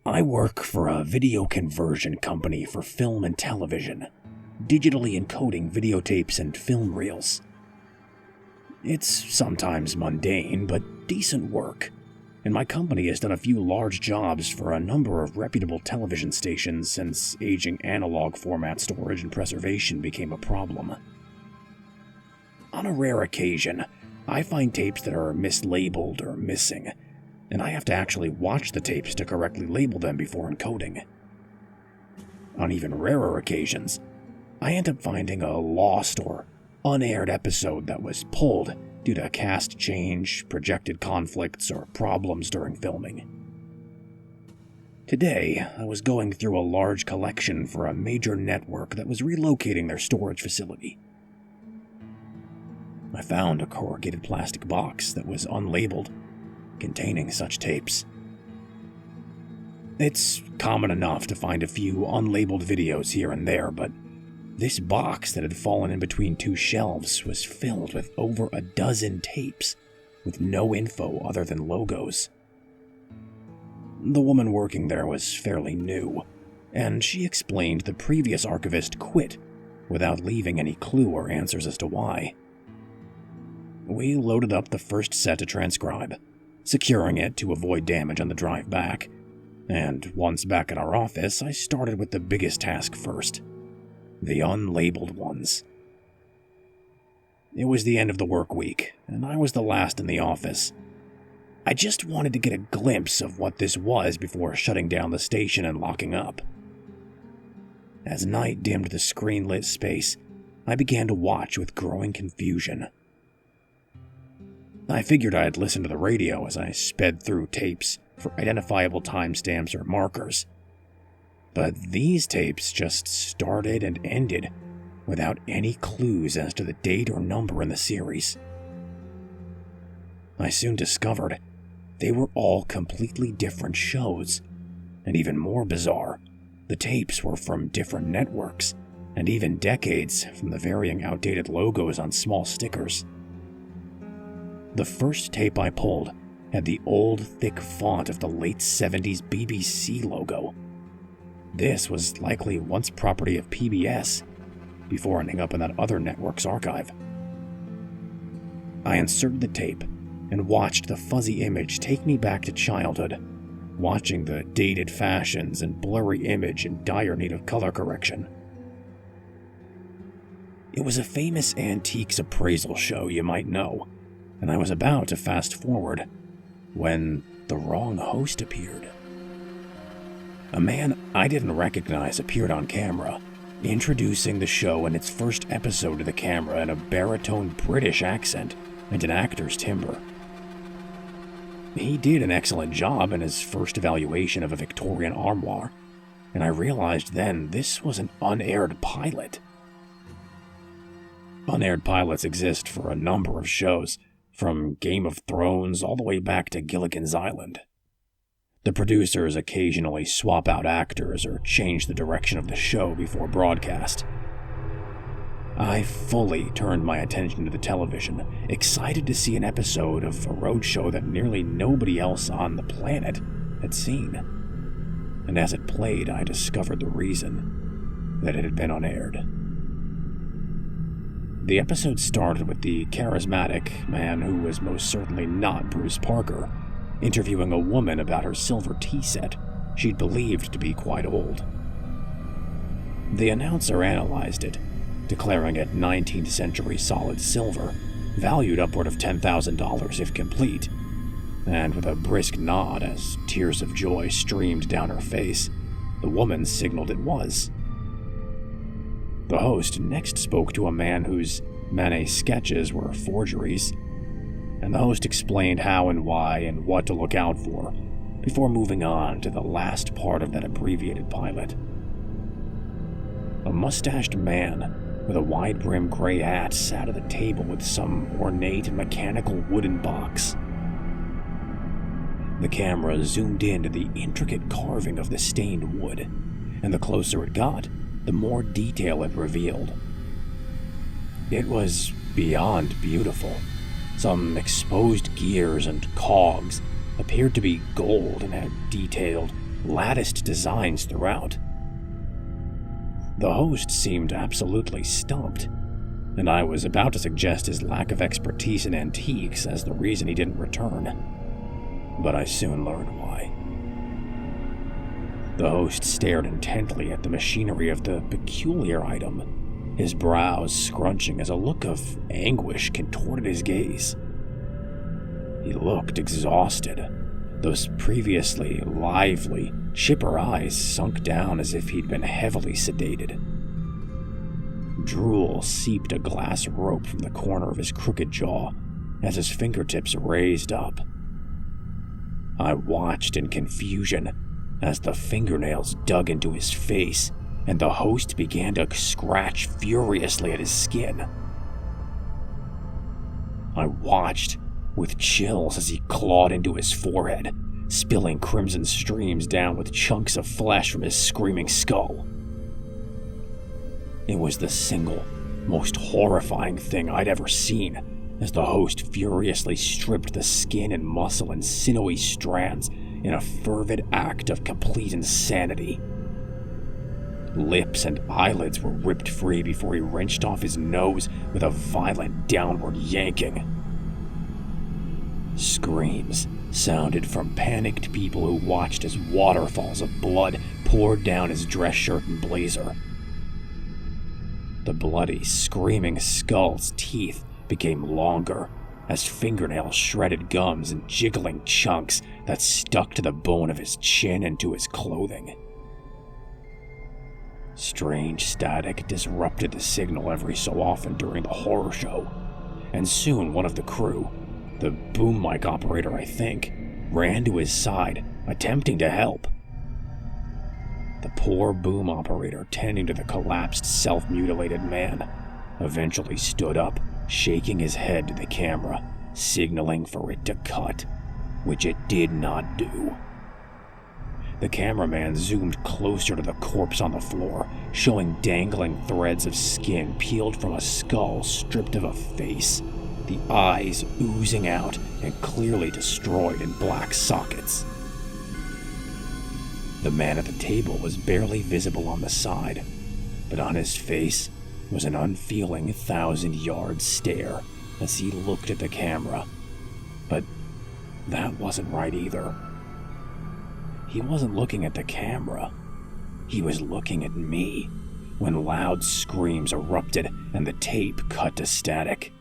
I work for a video conversion company for film and television, digitally encoding videotapes and film reels. It's sometimes mundane, but decent work, and my company has done a few large jobs for a number of reputable television stations since aging analog format storage and preservation became a problem. On a rare occasion, I find tapes that are mislabeled or missing, and I have to actually watch the tapes to correctly label them before encoding. On even rarer occasions, I end up finding a lost or unaired episode that was pulled due to cast change, projected conflicts, or problems during filming. Today, I was going through a large collection for a major network that was relocating their storage facility. I found a corrugated plastic box that was unlabeled, containing such tapes. It's common enough to find a few unlabeled videos here and there, but this box that had fallen in between two shelves was filled with over a dozen tapes, with no info other than logos. The woman working there was fairly new, and she explained the previous archivist quit without leaving any clue or answers as to why. We loaded up the first set to transcribe, securing it to avoid damage on the drive back, and once back at our office, I started with the biggest task first: the unlabeled ones. It was the end of the work week, and I was the last in the office. I just wanted to get a glimpse of what this was before shutting down the station and locking up. As night dimmed the screen-lit space, I began to watch with growing confusion. I figured I'd listen to the radio as I sped through tapes for identifiable timestamps or markers. But these tapes just started and ended without any clues as to the date or number in the series. I soon discovered they were all completely different shows, and even more bizarre, the tapes were from different networks, and even decades from the varying outdated logos on small stickers. The first tape I pulled had the old, thick font of the late 70s BBC logo. This was likely once property of PBS, before ending up in that other network's archive. I inserted the tape and watched the fuzzy image take me back to childhood, watching the dated fashions and blurry image in dire need of color correction. It was a famous antiques appraisal show you might know, and I was about to fast forward when the wrong host appeared. A man I didn't recognize appeared on camera, introducing the show and its first episode to the camera in a baritone British accent and an actor's timbre. He did an excellent job in his first evaluation of a Victorian armoire, and I realized then this was an unaired pilot. Unaired pilots exist for a number of shows, from Game of Thrones all the way back to Gilligan's Island. The producers occasionally swap out actors or change the direction of the show before broadcast. I fully turned my attention to the television, excited to see an episode of a roadshow that nearly nobody else on the planet had seen. And as it played, I discovered the reason that it had been unaired. The episode started with the charismatic man who was most certainly not Bruce Parker, interviewing a woman about her silver tea set she'd believed to be quite old. The announcer analyzed it, declaring it 19th century solid silver, valued upward of $10,000 if complete, and with a brisk nod as tears of joy streamed down her face, the woman signaled it was. The host next spoke to a man whose Manet sketches were forgeries, and the host explained how and why and what to look out for, before moving on to the last part of that abbreviated pilot. A mustached man with a wide-brimmed gray hat sat at a table with some ornate mechanical wooden box. The camera zoomed in to the intricate carving of the stained wood, and the closer it got, the more detail it revealed. It was beyond beautiful. Some exposed gears and cogs appeared to be gold and had detailed, latticed designs throughout. The host seemed absolutely stumped, and I was about to suggest his lack of expertise in antiques as the reason he didn't return, but I soon learned why. The host stared intently at the machinery of the peculiar item, his brows scrunching as a look of anguish contorted his gaze. He looked exhausted, those previously lively, chipper eyes sunk down as if he'd been heavily sedated. Drool seeped a glass rope from the corner of his crooked jaw as his fingertips raised up. I watched in confusion as the fingernails dug into his face and the host began to scratch furiously at his skin. I watched with chills as he clawed into his forehead, spilling crimson streams down with chunks of flesh from his screaming skull. It was the single, most horrifying thing I'd ever seen as the host furiously stripped the skin and muscle and sinewy strands in a fervid act of complete insanity. Lips and eyelids were ripped free before he wrenched off his nose with a violent downward yanking. Screams sounded from panicked people who watched as waterfalls of blood poured down his dress shirt and blazer. The bloody, screaming skull's teeth became longer as fingernails shredded gums and jiggling chunks that stuck to the bone of his chin and to his clothing. Strange static disrupted the signal every so often during the horror show, and soon one of the crew, the boom mic operator I think, ran to his side, attempting to help. The poor boom operator tending to the collapsed, self-mutilated man eventually stood up, shaking his head to the camera, signaling for it to cut, which it did not do. The cameraman zoomed closer to the corpse on the floor, showing dangling threads of skin peeled from a skull stripped of a face, the eyes oozing out and clearly destroyed in black sockets. The man at the table was barely visible on the side, but on his face was an unfeeling 1,000-yard stare as he looked at the camera. But that wasn't right either. He wasn't looking at the camera. He was looking at me when loud screams erupted and the tape cut to static.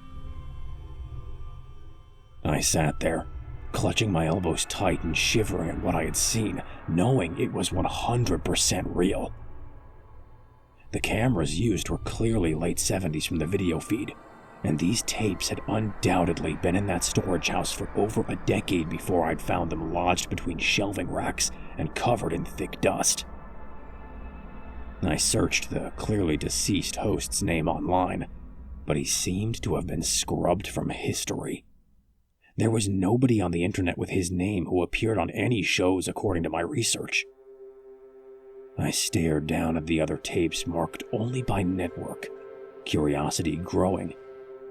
I sat there, clutching my elbows tight and shivering at what I had seen, knowing it was 100% real. The cameras used were clearly late 70s from the video feed, and these tapes had undoubtedly been in that storage house for over a decade before I'd found them lodged between shelving racks and covered in thick dust. I searched the clearly deceased host's name online, but he seemed to have been scrubbed from history. There was nobody on the internet with his name who appeared on any shows according to my research. I stared down at the other tapes marked only by network, curiosity growing,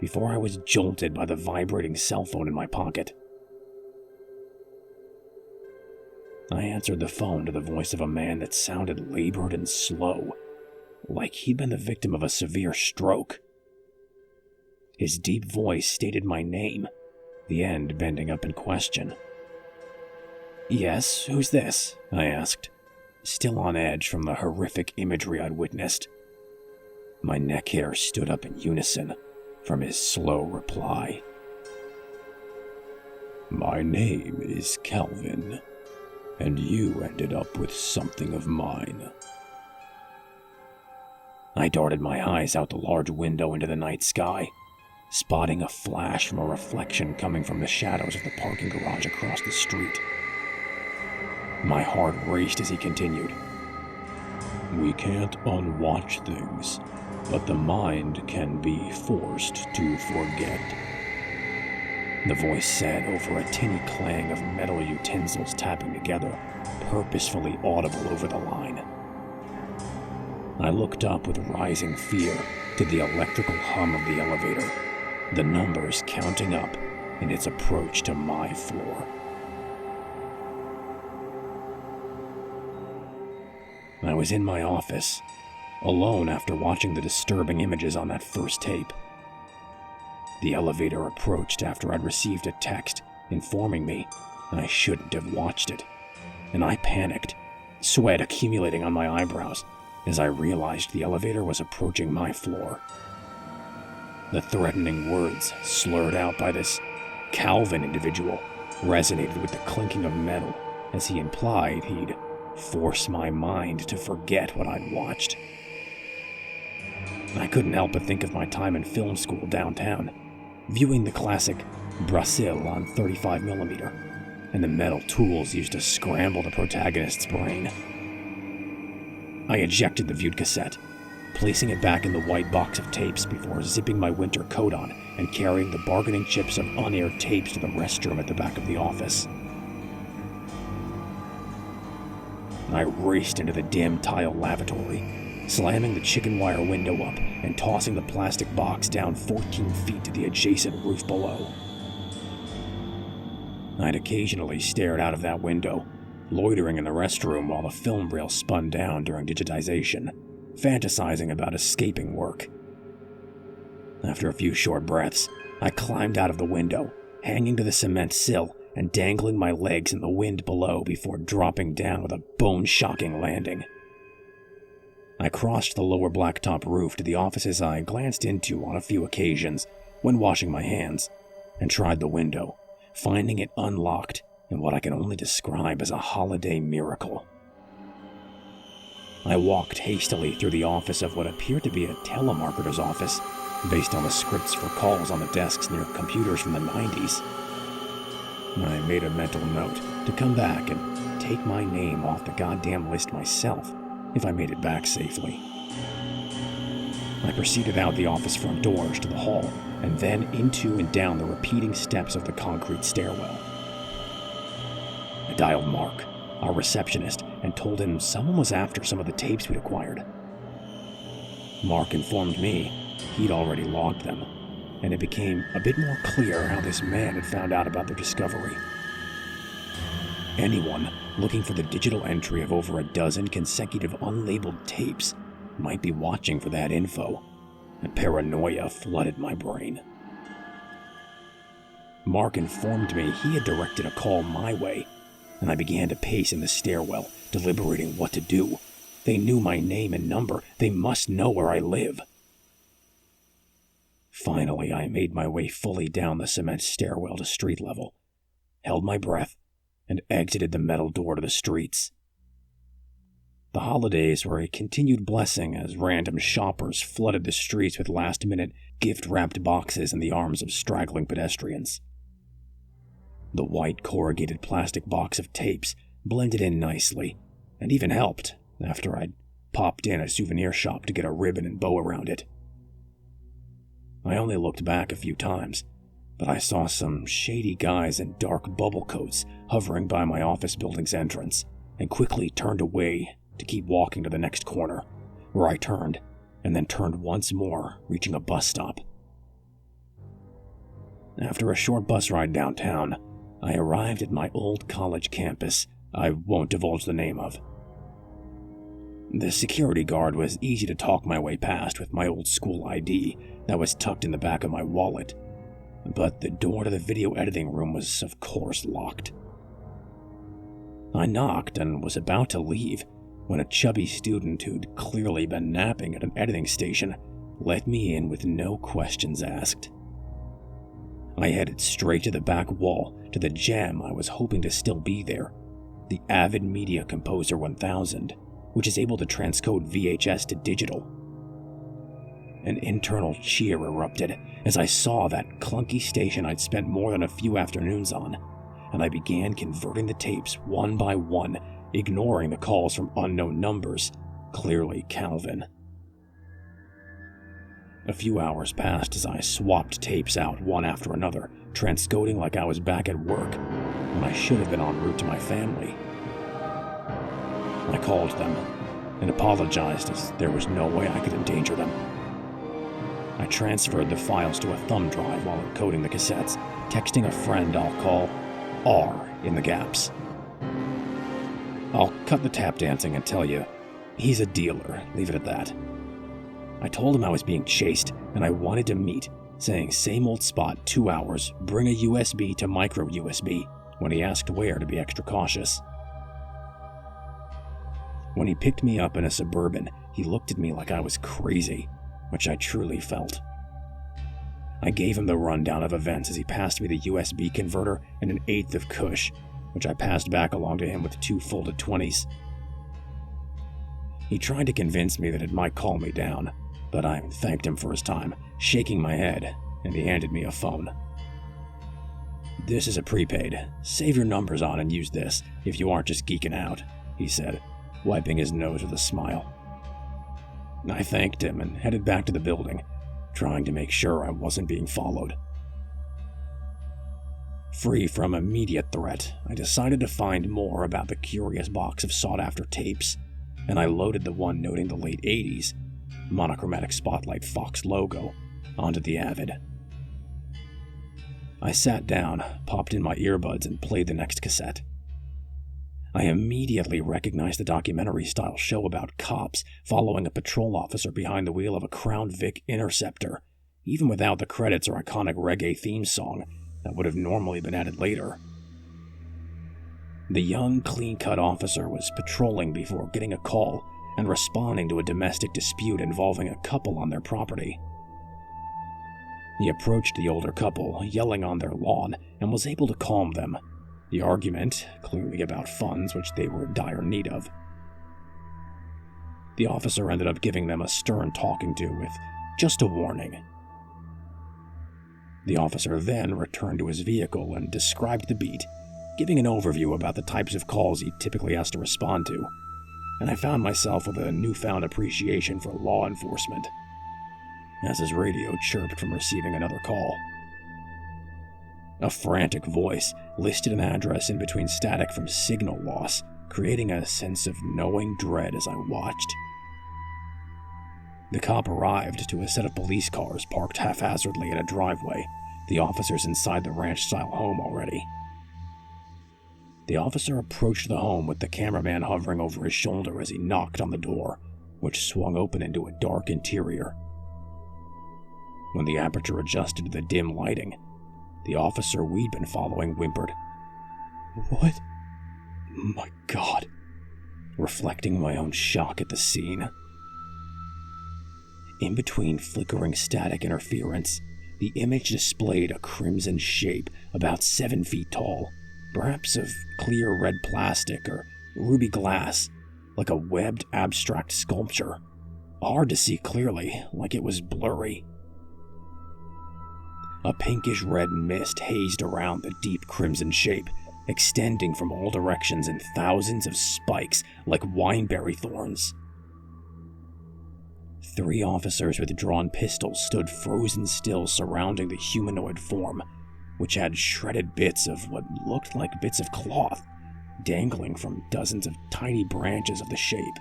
before I was jolted by the vibrating cell phone in my pocket. I answered the phone to the voice of a man that sounded labored and slow, like he'd been the victim of a severe stroke. His deep voice stated my name, the end bending up in question. "Yes, who's this?" I asked, still on edge from the horrific imagery I'd witnessed. My neck hair stood up in unison from his slow reply. "My name is Calvin, and you ended up with something of mine." I darted my eyes out the large window into the night sky, spotting a flash from a reflection coming from the shadows of the parking garage across the street. My heart raced as he continued. "We can't unwatch things, but the mind can be forced to forget," the voice said over a tinny clang of metal utensils tapping together, purposefully audible over the line. I looked up with rising fear to the electrical hum of the elevator, the numbers counting up in its approach to my floor. I was in my office, alone after watching the disturbing images on that first tape. The elevator approached after I'd received a text informing me I shouldn't have watched it, and I panicked, sweat accumulating on my eyebrows as I realized the elevator was approaching my floor. The threatening words slurred out by this Calvin individual resonated with the clinking of metal as he implied he'd force my mind to forget what I'd watched. I couldn't help but think of my time in film school downtown, viewing the classic Brasil on 35mm and the metal tools used to scramble the protagonist's brain. I ejected the viewed cassette, placing it back in the white box of tapes before zipping my winter coat on and carrying the bargaining chips of unaired tapes to the restroom at the back of the office. I raced into the dim tile lavatory, slamming the chicken wire window up and tossing the plastic box down 14 feet to the adjacent roof below. I'd occasionally stared out of that window, loitering in the restroom while the film reel spun down during digitization, fantasizing about escaping work. After a few short breaths, I climbed out of the window, hanging to the cement sill and dangling my legs in the wind below before dropping down with a bone-shocking landing. I crossed the lower blacktop roof to the offices I glanced into on a few occasions when washing my hands, and tried the window, finding it unlocked in what I can only describe as a holiday miracle. I walked hastily through the office of what appeared to be a telemarketer's office, based on the scripts for calls on the desks near computers from the 90s. I made a mental note to come back and take my name off the goddamn list myself if I made it back safely. I proceeded out the office front doors to the hall and then into and down the repeating steps of the concrete stairwell. I dialed Mark, our receptionist, and told him someone was after some of the tapes we'd acquired. Mark informed me he'd already logged them, and it became a bit more clear how this man had found out about their discovery. Anyone looking for the digital entry of over a dozen consecutive unlabeled tapes might be watching for that info, and paranoia flooded my brain. Mark informed me he had directed a call my way, and I began to pace in the stairwell, deliberating what to do. They knew my name and number. They must know where I live. Finally, I made my way fully down the cement stairwell to street level, held my breath, and exited the metal door to the streets. The holidays were a continued blessing as random shoppers flooded the streets with last-minute gift-wrapped boxes in the arms of straggling pedestrians. The white corrugated plastic box of tapes blended in nicely, and even helped after I'd popped in a souvenir shop to get a ribbon and bow around it. I only looked back a few times, but I saw some shady guys in dark bubble coats hovering by my office building's entrance, and quickly turned away to keep walking to the next corner, where I turned, and then turned once more, reaching a bus stop. After a short bus ride downtown, I arrived at my old college campus I won't divulge the name of. The security guard was easy to talk my way past with my old school ID that was tucked in the back of my wallet, but the door to the video editing room was, of course, locked. I knocked and was about to leave when a chubby student who'd clearly been napping at an editing station let me in with no questions asked. I headed straight to the back wall to the gem I was hoping to still be there, the Avid Media Composer 1000, which is able to transcode VHS to digital. An internal cheer erupted as I saw that clunky station I'd spent more than a few afternoons on, and I began converting the tapes one by one, ignoring the calls from unknown numbers, clearly Calvin. A few hours passed as I swapped tapes out one after another, transcoding like I was back at work, when I should have been en route to my family. I called them and apologized as there was no way I could endanger them. I transferred the files to a thumb drive while encoding the cassettes, texting a friend I'll call R in the gaps. I'll cut the tap dancing and tell you, He's a dealer, leave it at that. I told him I was being chased and I wanted to meet, saying same old spot, 2 hours, bring a USB to micro USB, when he asked where to be extra cautious. When he picked me up in a Suburban, he looked at me like I was crazy, which I truly felt. I gave him the rundown of events as he passed me the USB converter and an eighth of Kush, which I passed back along to him with 2 folded 20s. He tried to convince me that it might calm me down, but I thanked him for his time, shaking my head, and he handed me a phone. "This is a prepaid. Save your numbers on and use this if you aren't just geeking out," he said, wiping his nose with a smile. I thanked him and headed back to the building, trying to make sure I wasn't being followed. Free from immediate threat, I decided to find more about the curious box of sought-after tapes, and I loaded the one noting the late 80s, monochromatic Spotlight Fox logo, onto the Avid. I sat down, popped in my earbuds, and played the next cassette. I immediately recognized the documentary-style show about cops following a patrol officer behind the wheel of a Crown Vic Interceptor, even without the credits or iconic reggae theme song that would have normally been added later. The young, clean-cut officer was patrolling before getting a call and responding to a domestic dispute involving a couple on their property. He approached the older couple, yelling on their lawn, and was able to calm them. The argument, clearly about funds which they were in dire need of. The officer ended up giving them a stern talking to with just a warning. The officer then returned to his vehicle and described the beat, giving an overview about the types of calls he typically has to respond to, and I found myself with a newfound appreciation for law enforcement, as his radio chirped from receiving another call. A frantic voice listed an address in between static from signal loss, creating a sense of knowing dread as I watched. The cop arrived to a set of police cars parked haphazardly in a driveway, the officers inside the ranch-style home already. The officer approached the home with the cameraman hovering over his shoulder as he knocked on the door, which swung open into a dark interior. When the aperture adjusted to the dim lighting, the officer we'd been following whimpered, "What? My God," reflecting my own shock at the scene. In between flickering static interference, the image displayed a crimson shape about 7 feet tall, perhaps of clear red plastic or ruby glass, like a webbed abstract sculpture. Hard to see clearly, like it was blurry. A pinkish-red mist hazed around the deep crimson shape, extending from all directions in thousands of spikes like wineberry thorns. 3 officers with drawn pistols stood frozen still surrounding the humanoid form, which had shredded bits of what looked like bits of cloth, dangling from dozens of tiny branches of the shape.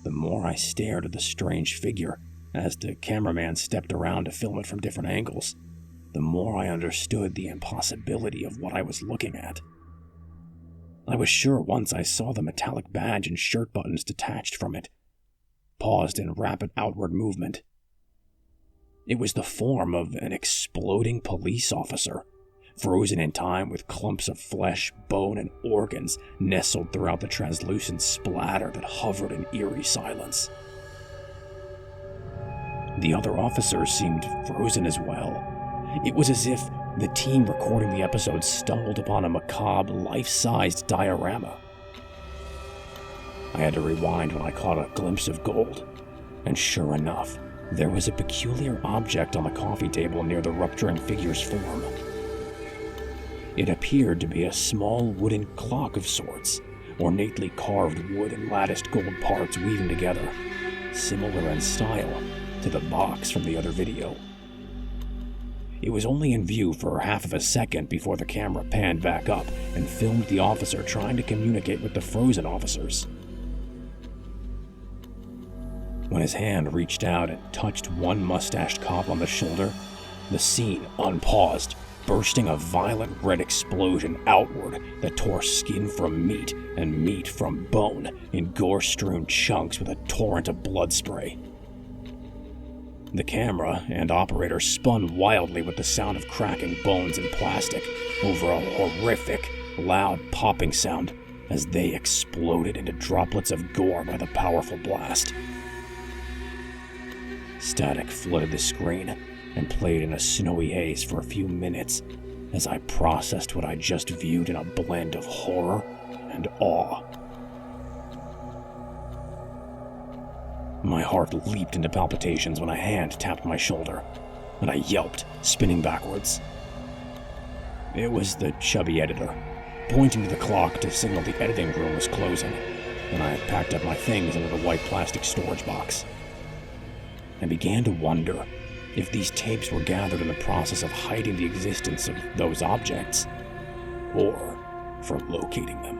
The more I stared at the strange figure, as the cameraman stepped around to film it from different angles, the more I understood the impossibility of what I was looking at. I was sure once I saw the metallic badge and shirt buttons detached from it, paused in rapid outward movement. It was the form of an exploding police officer, frozen in time with clumps of flesh, bone, and organs nestled throughout the translucent splatter that hovered in eerie silence. The other officers seemed frozen as well. It was as if the team recording the episode stumbled upon a macabre, life-sized diorama. I had to rewind when I caught a glimpse of gold, and sure enough, there was a peculiar object on the coffee table near the rupturing figure's form. It appeared to be a small wooden clock of sorts, ornately carved wood and latticed gold parts weaving together, similar in style to the box from the other video. It was only in view for half of a second before the camera panned back up and filmed the officer trying to communicate with the frozen officers. When his hand reached out and touched one mustached cop on the shoulder, the scene unpaused, bursting a violent red explosion outward that tore skin from meat and meat from bone in gore-strewn chunks with a torrent of blood spray. The camera and operator spun wildly with the sound of cracking bones and plastic over a horrific, loud popping sound as they exploded into droplets of gore by the powerful blast. Static flooded the screen and played in a snowy haze for a few minutes as I processed what I just viewed in a blend of horror and awe. My heart leaped into palpitations when a hand tapped my shoulder, and I yelped, spinning backwards. It was the chubby editor, pointing to the clock to signal the editing room was closing, and I packed up my things into the white plastic storage box. I began to wonder if these tapes were gathered in the process of hiding the existence of those objects, or for locating them.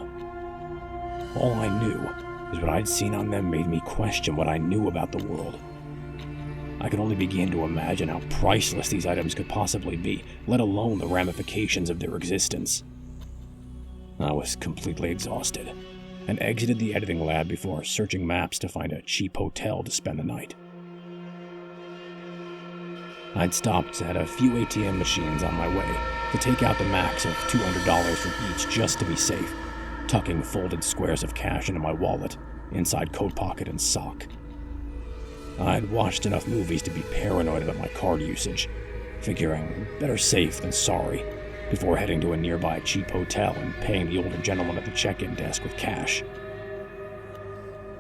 All I knew was what I'd seen on them made me question what I knew about the world. I could only begin to imagine how priceless these items could possibly be, let alone the ramifications of their existence. I was completely exhausted, and exited the editing lab before searching maps to find a cheap hotel to spend the night. I'd stopped at a few ATM machines on my way to take out the max of $200 from each just to be safe, tucking folded squares of cash into my wallet, inside coat pocket and sock. I'd watched enough movies to be paranoid about my card usage, figuring better safe than sorry, before heading to a nearby cheap hotel and paying the older gentleman at the check-in desk with cash.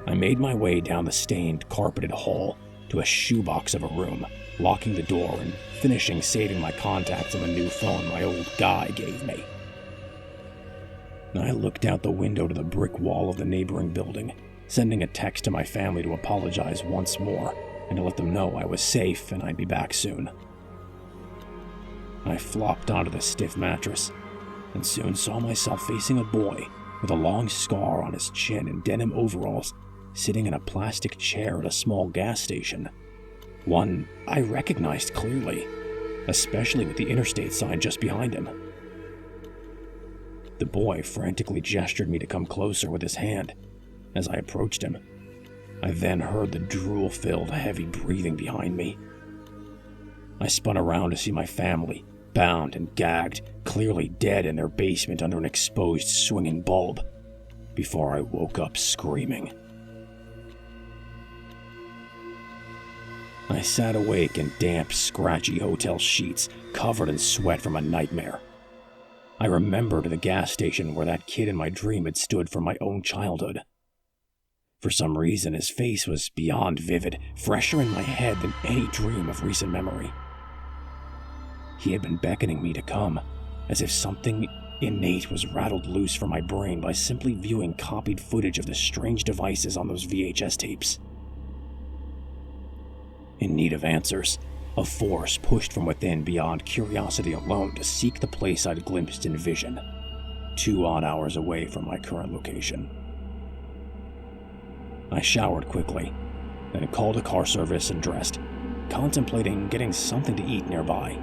I made my way down the stained, carpeted hall to a shoebox of a room, locking the door and finishing saving my contacts on the new phone my old guy gave me. I looked out the window to the brick wall of the neighboring building, sending a text to my family to apologize once more and to let them know I was safe and I'd be back soon. I flopped onto the stiff mattress and soon saw myself facing a boy with a long scar on his chin and denim overalls sitting in a plastic chair at a small gas station. One I recognized clearly, especially with the interstate sign just behind him. The boy frantically gestured me to come closer with his hand as I approached him. I then heard the drool-filled, heavy breathing behind me. I spun around to see my family, bound and gagged, clearly dead in their basement under an exposed swinging bulb, before I woke up screaming. I sat awake in damp, scratchy hotel sheets, covered in sweat from a nightmare. I remembered the gas station where that kid in my dream had stood from my own childhood. For some reason, his face was beyond vivid, fresher in my head than any dream of recent memory. He had been beckoning me to come, as if something innate was rattled loose from my brain by simply viewing copied footage of the strange devices on those VHS tapes. In need of answers, a force pushed from within beyond curiosity alone to seek the place I'd glimpsed in vision, 2 odd hours away from my current location. I showered quickly, then called a car service and dressed, contemplating getting something to eat nearby.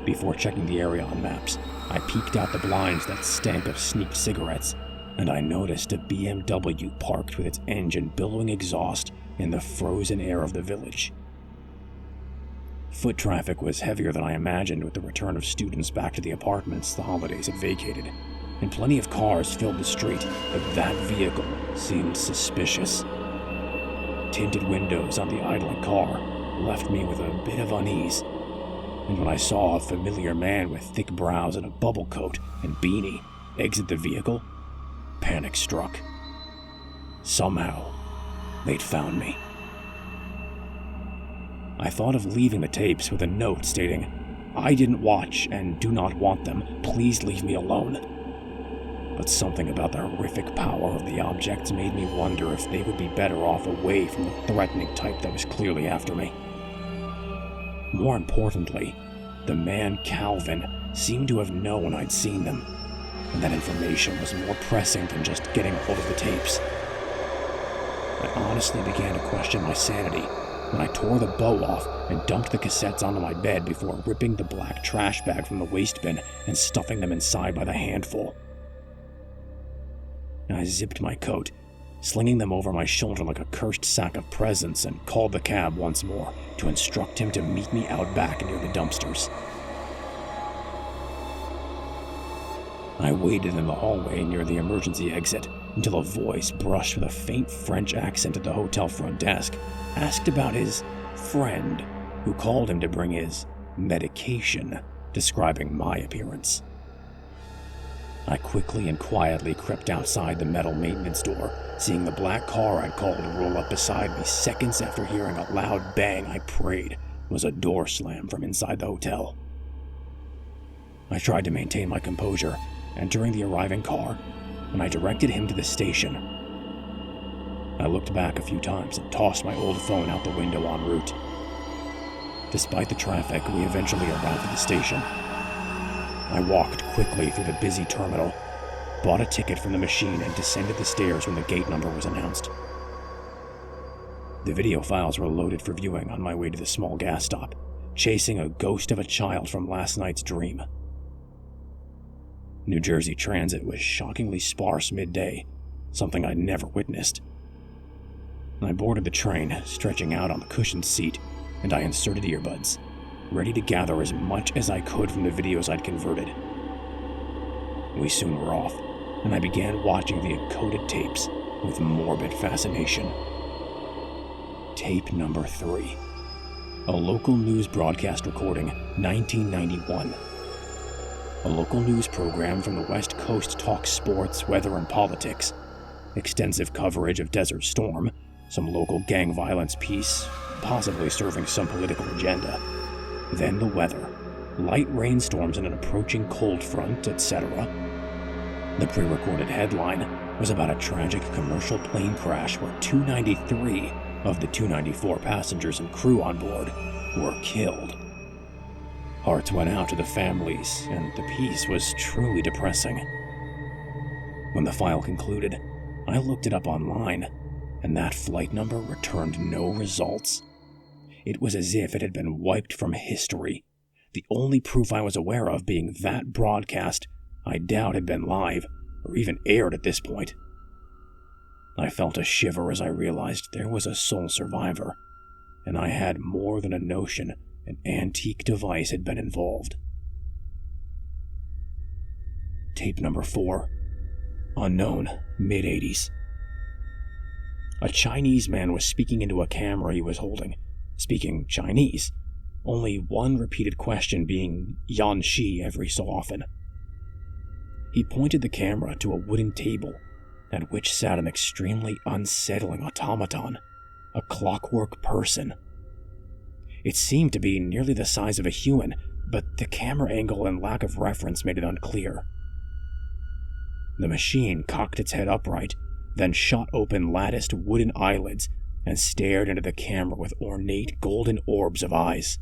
Before checking the area on maps, I peeked out the blinds that stank of sneaked cigarettes, and I noticed a BMW parked with its engine billowing exhaust in the frozen air of the village. Foot traffic was heavier than I imagined with the return of students back to the apartments the holidays had vacated, and plenty of cars filled the street, but that vehicle seemed suspicious. Tinted windows on the idling car left me with a bit of unease, and when I saw a familiar man with thick brows and a bubble coat and beanie exit the vehicle, panic struck. Somehow, they'd found me. I thought of leaving the tapes with a note stating, "I didn't watch and do not want them. Please leave me alone." But something about the horrific power of the objects made me wonder if they would be better off away from the threatening type that was clearly after me. More importantly, the man Calvin seemed to have known I'd seen them, and that information was more pressing than just getting hold of the tapes. I honestly began to question my sanity when I tore the bow off and dumped the cassettes onto my bed before ripping the black trash bag from the waste bin and stuffing them inside by the handful. I zipped my coat, slinging them over my shoulder like a cursed sack of presents, and called the cab once more to instruct him to meet me out back near the dumpsters. I waited in the hallway near the emergency exit until a voice brushed with a faint French accent at the hotel front desk asked about his friend, who called him to bring his medication, describing my appearance. I quickly and quietly crept outside the metal maintenance door, seeing the black car I'd called roll up beside me seconds after hearing a loud bang I prayed was a door slam from inside the hotel. I tried to maintain my composure, entering the arriving car, and I directed him to the station. I looked back a few times and tossed my old phone out the window en route. Despite the traffic, we eventually arrived at the station. I walked quickly through the busy terminal, bought a ticket from the machine, and descended the stairs when the gate number was announced. The video files were loaded for viewing on my way to the small gas stop, chasing a ghost of a child from last night's dream. New Jersey transit was shockingly sparse midday, something I'd never witnessed. I boarded the train, stretching out on the cushioned seat, and I inserted earbuds, ready to gather as much as I could from the videos I'd converted. We soon were off, and I began watching the encoded tapes with morbid fascination. Tape number 3. A local news broadcast recording, 1991. A local news program from the West Coast talks sports, weather, and politics. Extensive coverage of Desert Storm, some local gang violence piece, possibly serving some political agenda. Then the weather. Light rainstorms and an approaching cold front, etc. The pre-recorded headline was about a tragic commercial plane crash where 293 of the 294 passengers and crew on board were killed. Hearts went out to the families, and the piece was truly depressing. When the file concluded, I looked it up online, and that flight number returned no results. It was as if it had been wiped from history, the only proof I was aware of being that broadcast I doubt had been live, or even aired at this point. I felt a shiver as I realized there was a sole survivor, and I had more than a notion an antique device had been involved. Tape number 4. Unknown, mid-80s. A Chinese man was speaking into a camera he was holding, speaking Chinese, only one repeated question being Yan Shi every so often. He pointed the camera to a wooden table, at which sat an extremely unsettling automaton, a clockwork person. It seemed to be nearly the size of a human, but the camera angle and lack of reference made it unclear. The machine cocked its head upright, then shot open latticed wooden eyelids and stared into the camera with ornate golden orbs of eyes.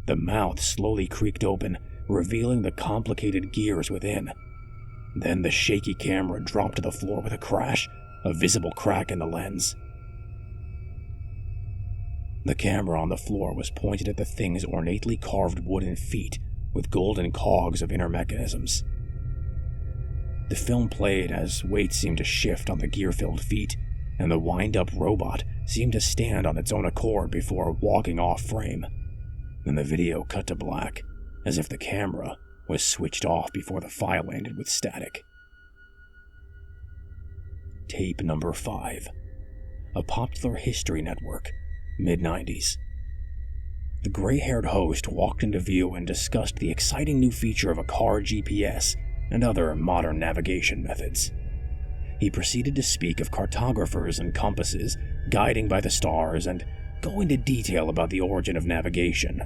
The mouth slowly creaked open, revealing the complicated gears within. Then the shaky camera dropped to the floor with a crash, a visible crack in the lens. The camera on the floor was pointed at the thing's ornately carved wooden feet with golden cogs of inner mechanisms. The film played as weight seemed to shift on the gear-filled feet, and the wind-up robot seemed to stand on its own accord before walking off frame. Then the video cut to black, as if the camera was switched off before the file ended with static. Tape number 5. A popular history network, mid-90s. The gray-haired host walked into view and discussed the exciting new feature of a car GPS and other modern navigation methods. He proceeded to speak of cartographers and compasses, guiding by the stars, and go into detail about the origin of navigation.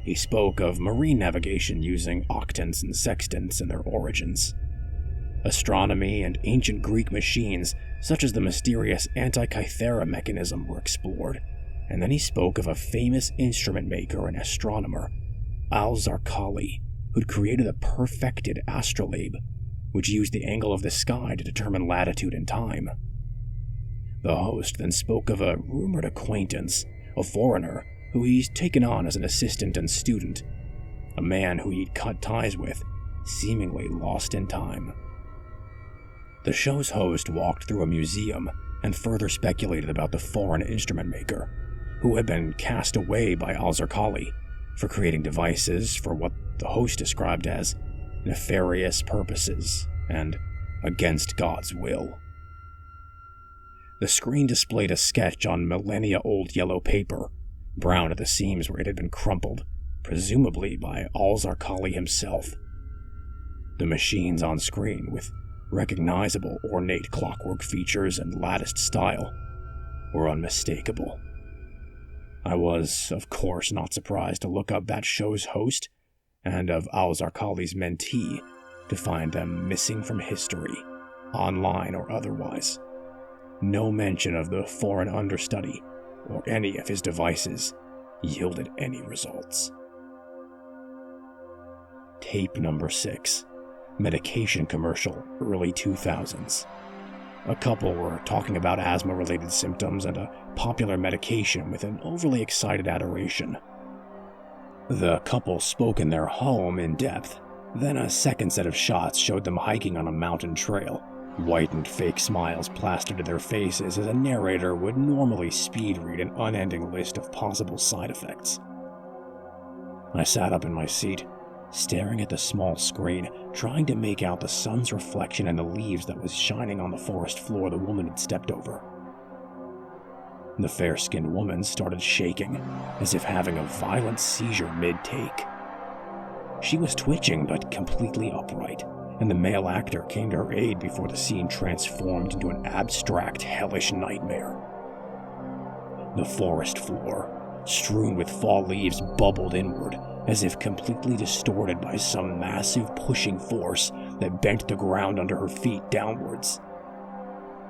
He spoke of marine navigation using octants and sextants and their origins. Astronomy and ancient Greek machines, such as the mysterious Antikythera mechanism, were explored, and then he spoke of a famous instrument maker and astronomer, Al-Zarqali, who'd created a perfected astrolabe, which used the angle of the sky to determine latitude and time. The host then spoke of a rumored acquaintance, a foreigner who he's taken on as an assistant and student, a man who he'd cut ties with, seemingly lost in time. The show's host walked through a museum and further speculated about the foreign instrument maker, who had been cast away by Al-Zarqali for creating devices for what the host described as nefarious purposes and against God's will. The screen displayed a sketch on millennia-old yellow paper, brown at the seams where it had been crumpled, presumably by Al-Zarqali himself. The machines on screen, with recognizable ornate clockwork features and latticed style, were unmistakable. I was, of course, not surprised to look up that show's host and of Al-Zarqali's mentee to find them missing from history, online or otherwise. No mention of the foreign understudy or any of his devices yielded any results. Tape number 6. Medication commercial, early 2000s. A couple were talking about asthma-related symptoms and a popular medication with an overly excited adoration. The couple spoke in their home in depth, then a second set of shots showed them hiking on a mountain trail, whitened fake smiles plastered to their faces as a narrator would normally speed read an unending list of possible side effects. I sat up in my seat, staring at the small screen, trying to make out the sun's reflection in the leaves that was shining on the forest floor the woman had stepped over. The fair-skinned woman started shaking, as if having a violent seizure mid-take. She was twitching but completely upright, and the male actor came to her aid before the scene transformed into an abstract, hellish nightmare. The forest floor, strewn with fall leaves, bubbled inward, as if completely distorted by some massive pushing force that bent the ground under her feet downwards.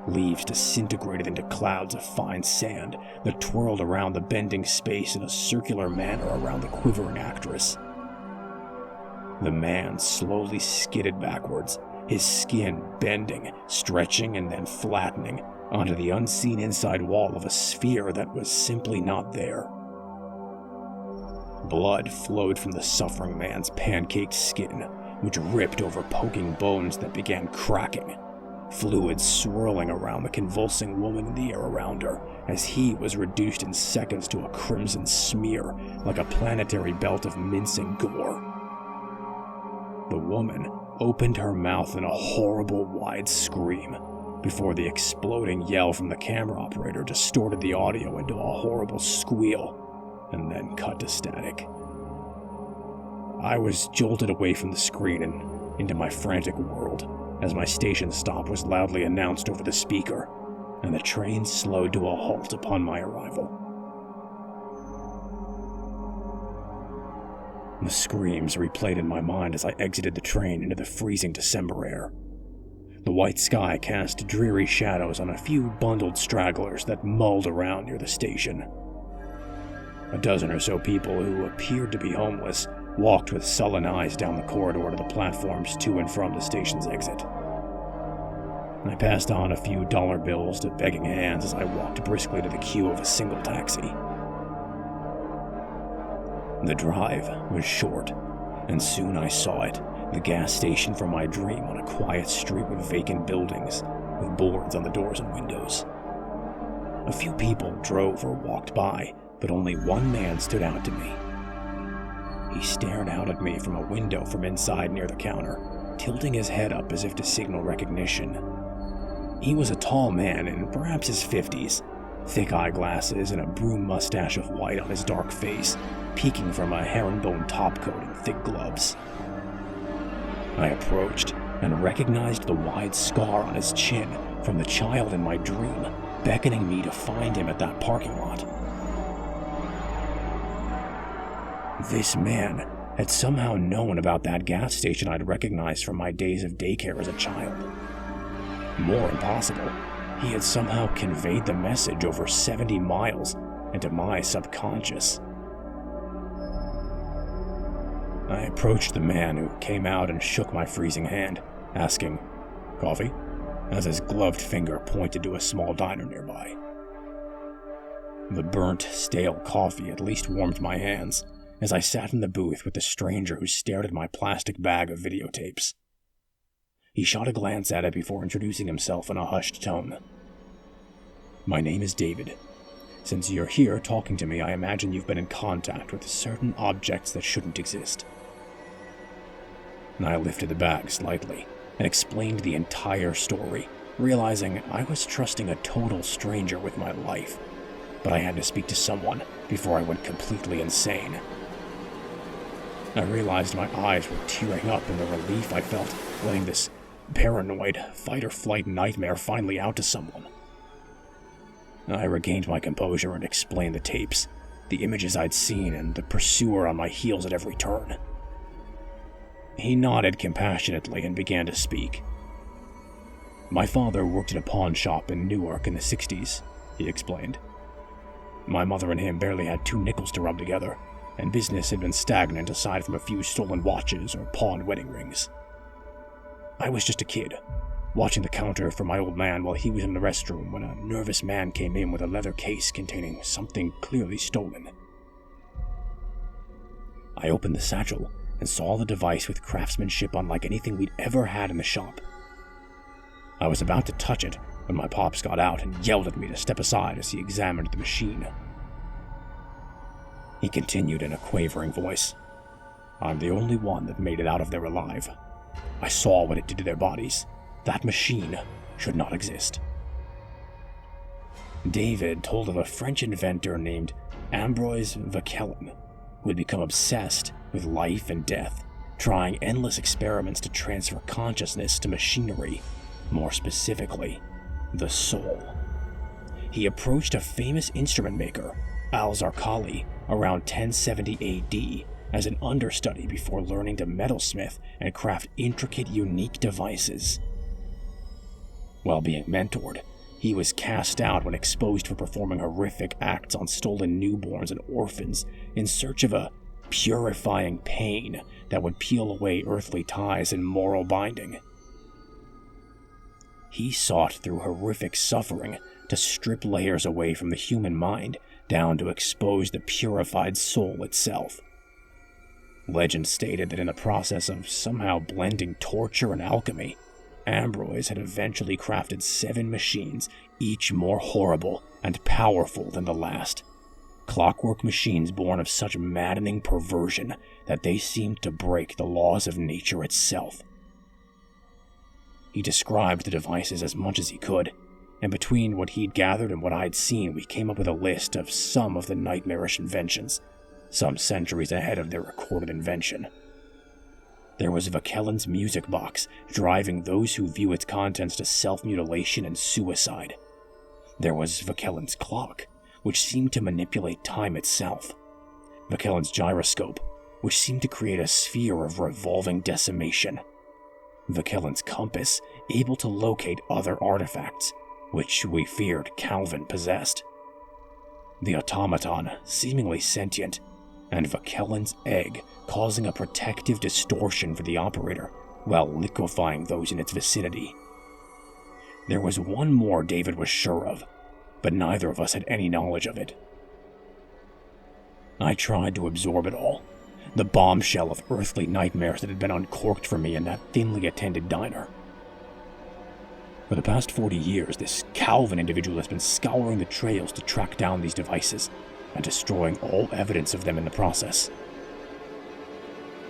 Leaves disintegrated into clouds of fine sand that twirled around the bending space in a circular manner around the quivering actress. The man slowly skidded backwards, his skin bending, stretching, and then flattening onto the unseen inside wall of a sphere that was simply not there. Blood flowed from the suffering man's pancaked skin, which ripped over poking bones that began cracking, fluid swirling around the convulsing woman in the air around her as he was reduced in seconds to a crimson smear like a planetary belt of mincing gore. The woman opened her mouth in a horrible wide scream before the exploding yell from the camera operator distorted the audio into a horrible squeal and then cut to static. I was jolted away from the screen and into my frantic world as my station stop was loudly announced over the speaker, and the train slowed to a halt upon my arrival. The screams replayed in my mind as I exited the train into the freezing December air. The white sky cast dreary shadows on a few bundled stragglers that mulled around near the station. A dozen or so people who appeared to be homeless walked with sullen eyes down the corridor to the platforms to and from the station's exit. I passed on a few dollar bills to begging hands as I walked briskly to the queue of a single taxi. The drive was short, and soon I saw it, the gas station from my dream on a quiet street with vacant buildings, with boards on the doors and windows. A few people drove or walked by, but only one man stood out to me. He stared out at me from a window from inside near the counter, tilting his head up as if to signal recognition. He was a tall man in perhaps his 50s, thick eyeglasses and a broom mustache of white on his dark face, peeking from a herringbone topcoat and thick gloves. I approached and recognized the wide scar on his chin from the child in my dream, beckoning me to find him at that parking lot. This man had somehow known about that gas station I'd recognized from my days of daycare as a child. More impossible, he had somehow conveyed the message over 70 miles into my subconscious. I approached the man who came out and shook my freezing hand, asking, "Coffee?" as his gloved finger pointed to a small diner nearby. The burnt, stale coffee at least warmed my hands as I sat in the booth with the stranger who stared at my plastic bag of videotapes. He shot a glance at it before introducing himself in a hushed tone. "My name is David. Since you're here talking to me, I imagine you've been in contact with certain objects that shouldn't exist." I lifted the bag slightly and explained the entire story, realizing I was trusting a total stranger with my life, but I had to speak to someone before I went completely insane. I realized my eyes were tearing up in the relief I felt letting this paranoid fight-or-flight nightmare finally out to someone. I regained my composure and explained the tapes, the images I'd seen, and the pursuer on my heels at every turn. He nodded compassionately and began to speak. "My father worked at a pawn shop in Newark in the 60s, he explained. "My mother and him barely had 2 nickels to rub together, and business had been stagnant aside from a few stolen watches or pawned wedding rings. I was just a kid, watching the counter for my old man while he was in the restroom when a nervous man came in with a leather case containing something clearly stolen. I opened the satchel and saw the device with craftsmanship unlike anything we'd ever had in the shop. I was about to touch it when my pops got out and yelled at me to step aside as he examined the machine." He continued in a quavering voice. "I'm the only one that made it out of there alive. I saw what it did to their bodies. That machine should not exist." David told of a French inventor named Ambroise Vauquelin, who had become obsessed with life and death, trying endless experiments to transfer consciousness to machinery, more specifically, the soul. He approached a famous instrument maker, Al-Zarqali, around 1070 AD as an understudy before learning to metalsmith and craft intricate, unique devices. While being mentored, he was cast out when exposed for performing horrific acts on stolen newborns and orphans in search of a purifying pain that would peel away earthly ties and moral binding. He sought through horrific suffering to strip layers away from the human mind down to expose the purified soul itself. Legend stated that in the process of somehow blending torture and alchemy, Ambroise had eventually crafted 7 machines, each more horrible and powerful than the last. Clockwork machines born of such maddening perversion that they seemed to break the laws of nature itself. He described the devices as much as he could, and between what he'd gathered and what I'd seen, we came up with a list of some of the nightmarish inventions, some centuries ahead of their recorded invention. There was Vauquelin's music box, driving those who view its contents to self-mutilation and suicide. There was Vauquelin's clock, which seemed to manipulate time itself. Vauquelin's gyroscope, which seemed to create a sphere of revolving decimation. Vauquelin's compass, able to locate other artifacts, which we feared Calvin possessed. The automaton, seemingly sentient, and Vauquelin's egg, causing a protective distortion for the operator while liquefying those in its vicinity. There was one more David was sure of, but neither of us had any knowledge of it. I tried to absorb it all, the bombshell of earthly nightmares that had been uncorked for me in that thinly attended diner. For the past 40 years, this Calvin individual has been scouring the trails to track down these devices and destroying all evidence of them in the process.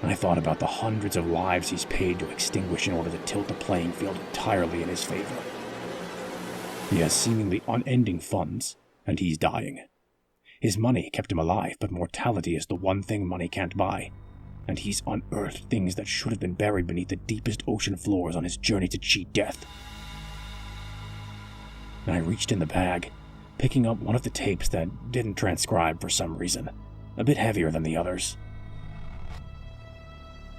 I thought about the hundreds of lives he's paid to extinguish in order to tilt the playing field entirely in his favor. He has seemingly unending funds, and he's dying. His money kept him alive, but mortality is the one thing money can't buy, and he's unearthed things that should have been buried beneath the deepest ocean floors on his journey to cheat death. I reached in the bag, picking up one of the tapes that didn't transcribe for some reason, a bit heavier than the others.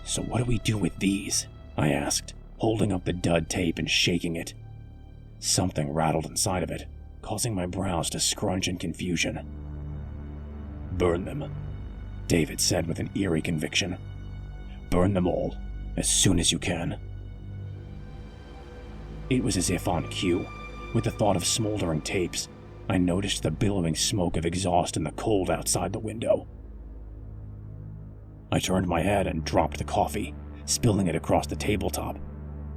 "So what do we do with these?" I asked, holding up the dud tape and shaking it. Something rattled inside of it, causing my brows to scrunch in confusion. "Burn them," David said with an eerie conviction. "Burn them all, as soon as you can." It was as if on cue. With the thought of smoldering tapes, I noticed the billowing smoke of exhaust in the cold outside the window. I turned my head and dropped the coffee, spilling it across the tabletop,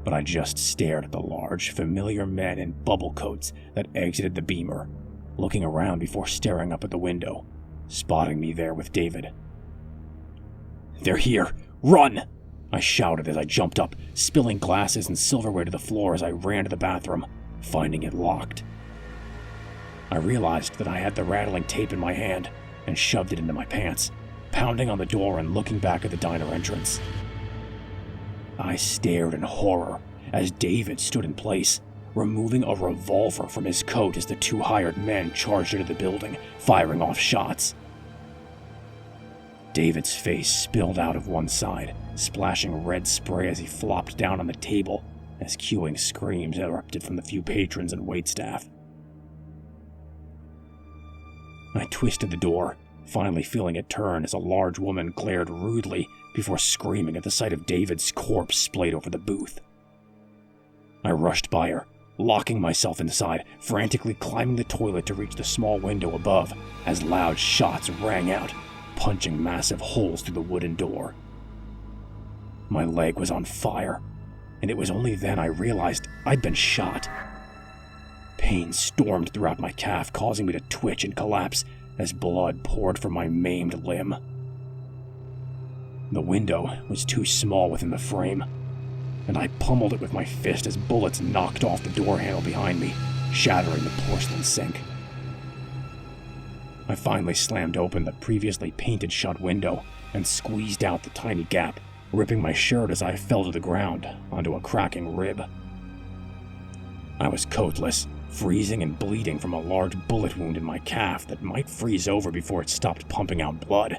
but I just stared at the large, familiar men in bubble coats that exited the Beamer, looking around before staring up at the window, spotting me there with David. "They're here! Run!" I shouted as I jumped up, spilling glasses and silverware to the floor as I ran to the bathroom, finding it locked. I realized that I had the rattling tape in my hand and shoved it into my pants, pounding on the door and looking back at the diner entrance. I stared in horror as David stood in place, removing a revolver from his coat as the two hired men charged into the building, firing off shots. David's face spilled out of one side, splashing red spray as he flopped down on the table as cueing screams erupted from the few patrons and waitstaff. I twisted the door, finally feeling it turn as a large woman glared rudely before screaming at the sight of David's corpse splayed over the booth. I rushed by her, locking myself inside, frantically climbing the toilet to reach the small window above as loud shots rang out, punching massive holes through the wooden door. My leg was on fire, and it was only then I realized I'd been shot. Pain stormed throughout my calf, causing me to twitch and collapse as blood poured from my maimed limb. The window was too small within the frame, and I pummeled it with my fist as bullets knocked off the door handle behind me, shattering the porcelain sink. I finally slammed open the previously painted shut window and squeezed out the tiny gap, ripping my shirt as I fell to the ground onto a cracking rib. I was coatless, freezing and bleeding from a large bullet wound in my calf that might freeze over before it stopped pumping out blood,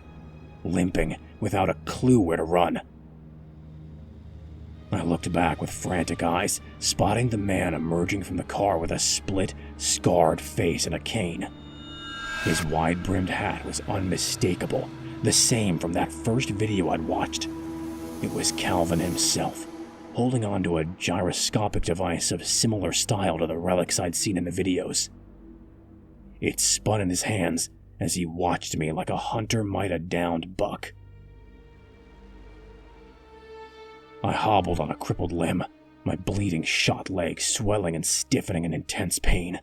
limping without a clue where to run. I looked back with frantic eyes, spotting the man emerging from the car with a split, scarred face and a cane. His wide-brimmed hat was unmistakable, the same from that first video I'd watched. It was Calvin himself, holding onto a gyroscopic device of similar style to the relics I'd seen in the videos. It spun in his hands as he watched me like a hunter might a downed buck. I hobbled on a crippled limb, my bleeding shot leg swelling and stiffening in intense pain.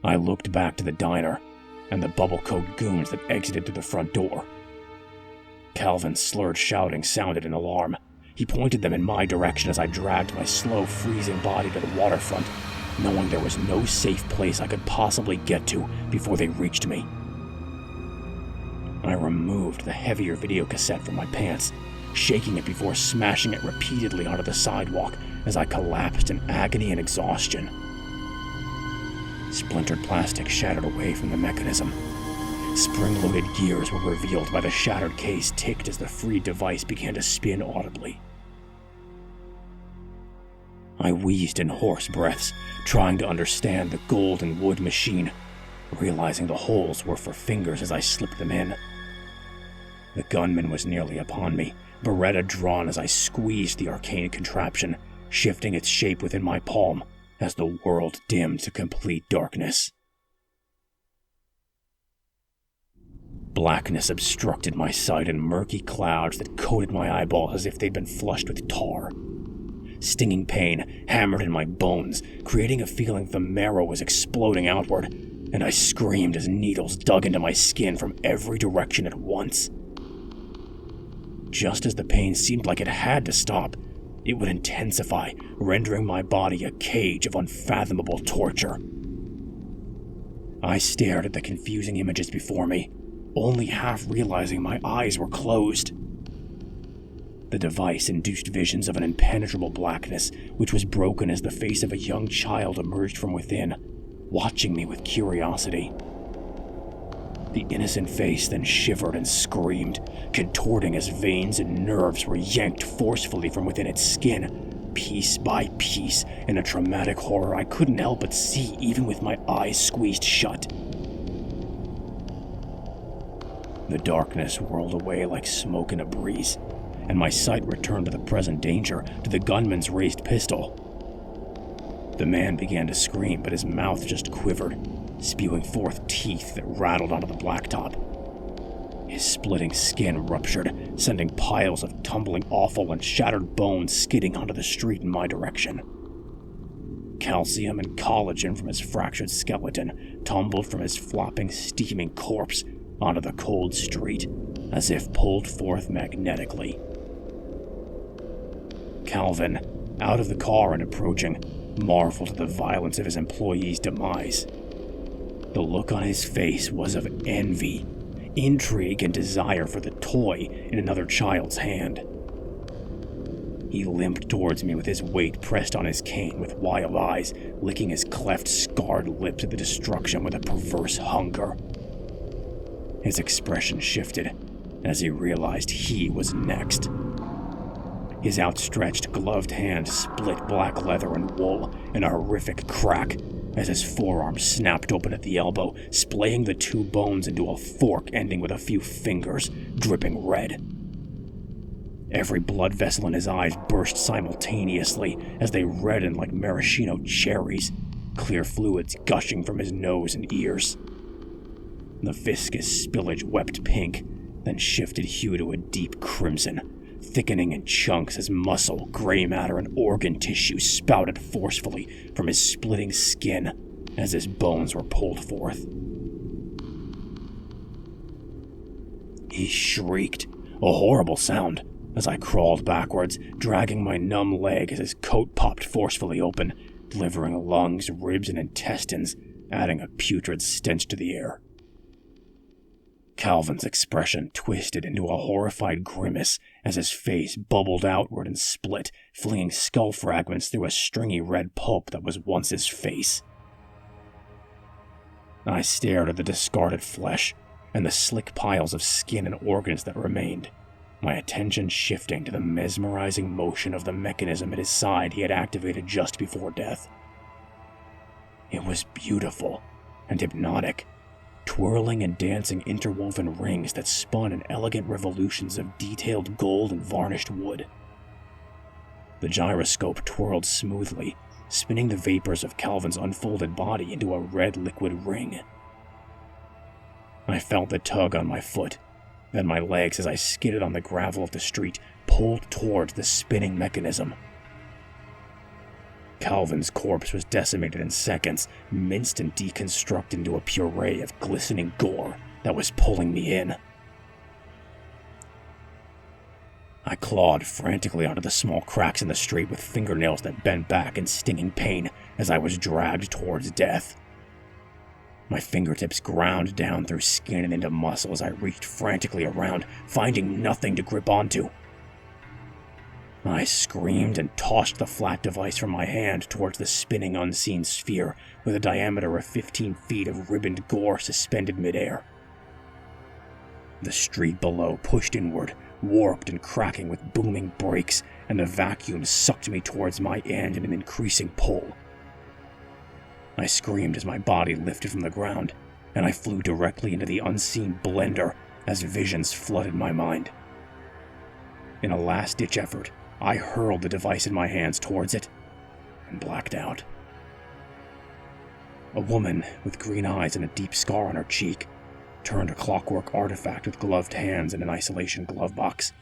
I looked back to the diner and the bubble-coat goons that exited through the front door. Calvin's slurred shouting sounded in alarm. He pointed them in my direction as I dragged my slow, freezing body to the waterfront, knowing there was no safe place I could possibly get to before they reached me. I removed the heavier videocassette from my pants, shaking it before smashing it repeatedly onto the sidewalk as I collapsed in agony and exhaustion. Splintered plastic shattered away from the mechanism. Spring-loaded gears were revealed by the shattered case ticked as the freed device began to spin audibly. I wheezed in hoarse breaths, trying to understand the gold and wood machine, realizing the holes were for fingers as I slipped them in. The gunman was nearly upon me, Beretta drawn as I squeezed the arcane contraption, shifting its shape within my palm as the world dimmed to complete darkness. Blackness obstructed my sight in murky clouds that coated my eyeballs as if they'd been flushed with tar. Stinging pain hammered in my bones, creating a feeling the marrow was exploding outward, and I screamed as needles dug into my skin from every direction at once. Just as the pain seemed like it had to stop, it would intensify, rendering my body a cage of unfathomable torture. I stared at the confusing images before me, only half realizing my eyes were closed. The device induced visions of an impenetrable blackness, which was broken as the face of a young child emerged from within, watching me with curiosity. The innocent face then shivered and screamed, contorting as veins and nerves were yanked forcefully from within its skin, piece by piece, in a traumatic horror I couldn't help but see even with my eyes squeezed shut. The darkness whirled away like smoke in a breeze, and my sight returned to the present danger, to the gunman's raised pistol. The man began to scream, but his mouth just quivered, spewing forth teeth that rattled onto the blacktop. His splitting skin ruptured, sending piles of tumbling offal and shattered bones skidding onto the street in my direction. Calcium and collagen from his fractured skeleton tumbled from his flopping, steaming corpse onto the cold street, as if pulled forth magnetically. Calvin, out of the car and approaching, marveled at the violence of his employee's demise. The look on his face was of envy, intrigue, and desire for the toy in another child's hand. He limped towards me with his weight pressed on his cane, with wild eyes, licking his cleft, scarred lips at the destruction with a perverse hunger. His expression shifted as he realized he was next. His outstretched, gloved hand split black leather and wool in a horrific crack as his forearm snapped open at the elbow, splaying the two bones into a fork ending with a few fingers, dripping red. Every blood vessel in his eyes burst simultaneously as they reddened like maraschino cherries, clear fluids gushing from his nose and ears. The viscous spillage wept pink, then shifted hue to a deep crimson, thickening in chunks as muscle, gray matter, and organ tissue spouted forcefully from his splitting skin as his bones were pulled forth. He shrieked, a horrible sound, as I crawled backwards, dragging my numb leg as his coat popped forcefully open, delivering lungs, ribs, and intestines, adding a putrid stench to the air. Calvin's expression twisted into a horrified grimace as his face bubbled outward and split, flinging skull fragments through a stringy red pulp that was once his face. I stared at the discarded flesh and the slick piles of skin and organs that remained, my attention shifting to the mesmerizing motion of the mechanism at his side he had activated just before death. It was beautiful and hypnotic, twirling and dancing interwoven rings that spun in elegant revolutions of detailed gold and varnished wood. The gyroscope twirled smoothly, spinning the vapors of Calvin's unfolded body into a red liquid ring. I felt the tug on my foot, then my legs as I skidded on the gravel of the street, pulled towards the spinning mechanism. Calvin's corpse was decimated in seconds, minced and deconstructed into a puree of glistening gore that was pulling me in. I clawed frantically out of the small cracks in the street with fingernails that bent back in stinging pain as I was dragged towards death. My fingertips ground down through skin and into muscle as I reached frantically around, finding nothing to grip onto. I screamed and tossed the flat device from my hand towards the spinning unseen sphere with a diameter of 15 feet of ribboned gore suspended midair. The street below pushed inward, warped and cracking with booming brakes, and the vacuum sucked me towards my end in an increasing pull. I screamed as my body lifted from the ground, and I flew directly into the unseen blender as visions flooded my mind. In a last-ditch effort, I hurled the device in my hands towards it, and blacked out. A woman with green eyes and a deep scar on her cheek turned a clockwork artifact with gloved hands in an isolation glove box,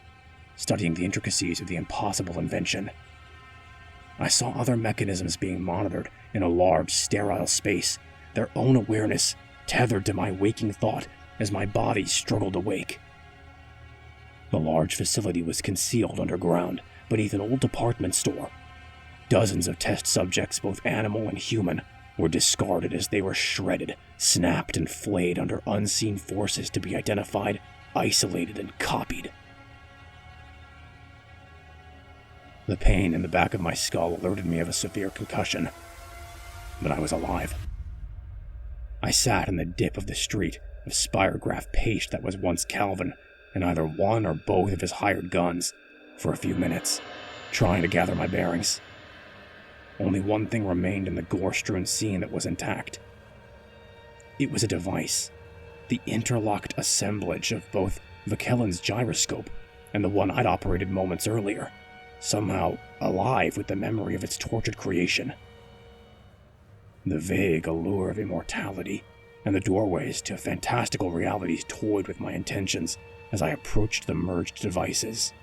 studying the intricacies of the impossible invention. I saw other mechanisms being monitored in a large, sterile space, their own awareness tethered to my waking thought as my body struggled awake. The large facility was concealed underground, beneath an old department store. Dozens of test subjects, both animal and human, were discarded as they were shredded, snapped, and flayed under unseen forces to be identified, isolated, and copied. The pain in the back of my skull alerted me of a severe concussion, but I was alive. I sat in the dip of the street of spirograph paste that was once Calvin, in either one or both of his hired guns, for a few minutes, trying to gather my bearings. Only one thing remained in the gore-strewn scene that was intact. It was a device, the interlocked assemblage of both Vakellin's gyroscope and the one I'd operated moments earlier, somehow alive with the memory of its tortured creation. The vague allure of immortality and the doorways to fantastical realities toyed with my intentions as I approached the merged devices.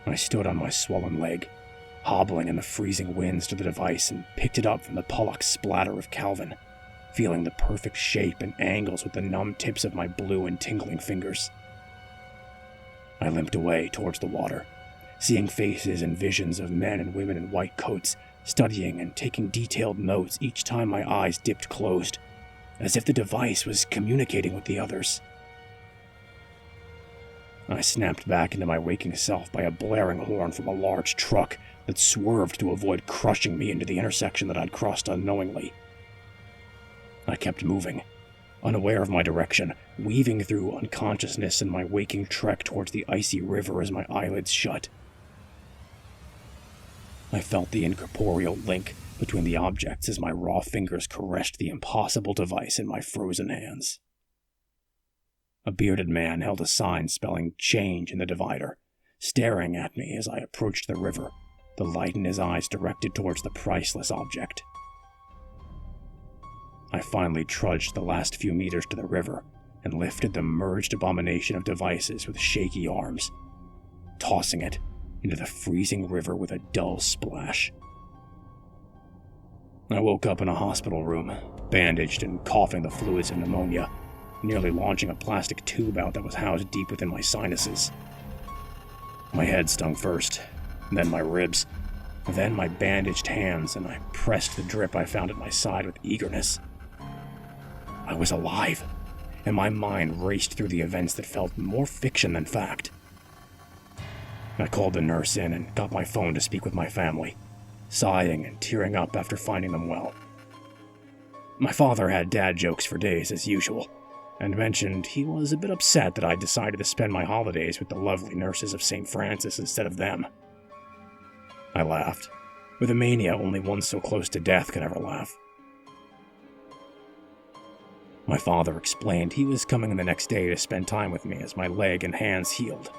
I stood on my swollen leg, hobbling in the freezing winds to the device, and picked it up from the Pollux splatter of Calvin, feeling the perfect shape and angles with the numb tips of my blue and tingling fingers. I limped away towards the water, seeing faces and visions of men and women in white coats, studying and taking detailed notes each time my eyes dipped closed, as if the device was communicating with the others. I snapped back into my waking self by a blaring horn from a large truck that swerved to avoid crushing me into the intersection that I'd crossed unknowingly. I kept moving, unaware of my direction, weaving through unconsciousness in my waking trek towards the icy river as my eyelids shut. I felt the incorporeal link between the objects as my raw fingers caressed the impossible device in my frozen hands. A bearded man held a sign spelling "Change" in the divider, staring at me as I approached the river, the light in his eyes directed towards the priceless object. I finally trudged the last few meters to the river and lifted the merged abomination of devices with shaky arms, tossing it into the freezing river with a dull splash. I woke up in a hospital room, bandaged and coughing the fluids of pneumonia, nearly launching a plastic tube out that was housed deep within my sinuses. My head stung first, then my ribs, then my bandaged hands, and I pressed the drip I found at my side with eagerness. I was alive, and my mind raced through the events that felt more fiction than fact. I called the nurse in and got my phone to speak with my family, sighing and tearing up after finding them well. My father had dad jokes for days as usual, and mentioned he was a bit upset that I decided to spend my holidays with the lovely nurses of St. Francis instead of them. I laughed, with a mania only one so close to death could ever laugh. My father explained he was coming the next day to spend time with me as my leg and hands healed.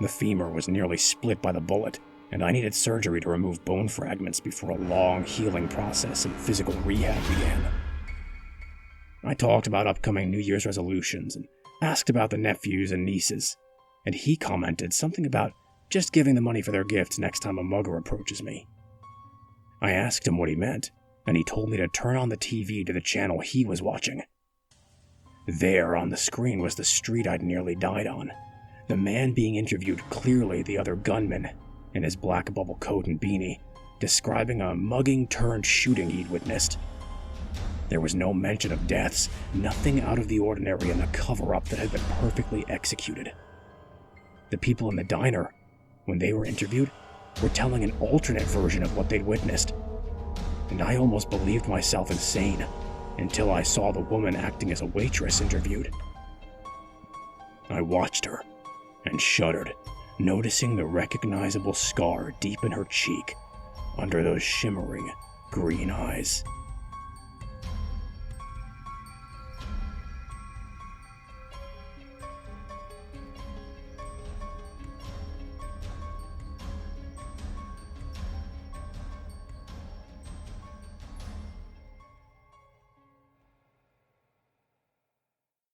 The femur was nearly split by the bullet, and I needed surgery to remove bone fragments before a long healing process and physical rehab began. I talked about upcoming New Year's resolutions and asked about the nephews and nieces, and he commented something about just giving the money for their gifts next time a mugger approaches me. I asked him what he meant, and he told me to turn on the TV to the channel he was watching. There on the screen was the street I'd nearly died on, the man being interviewed clearly the other gunman, in his black bubble coat and beanie, describing a mugging-turned-shooting he'd witnessed. There was no mention of deaths, nothing out of the ordinary in the cover-up that had been perfectly executed. The people in the diner, when they were interviewed, were telling an alternate version of what they'd witnessed, and I almost believed myself insane until I saw the woman acting as a waitress interviewed. I watched her and shuddered, noticing the recognizable scar deep in her cheek under those shimmering green eyes.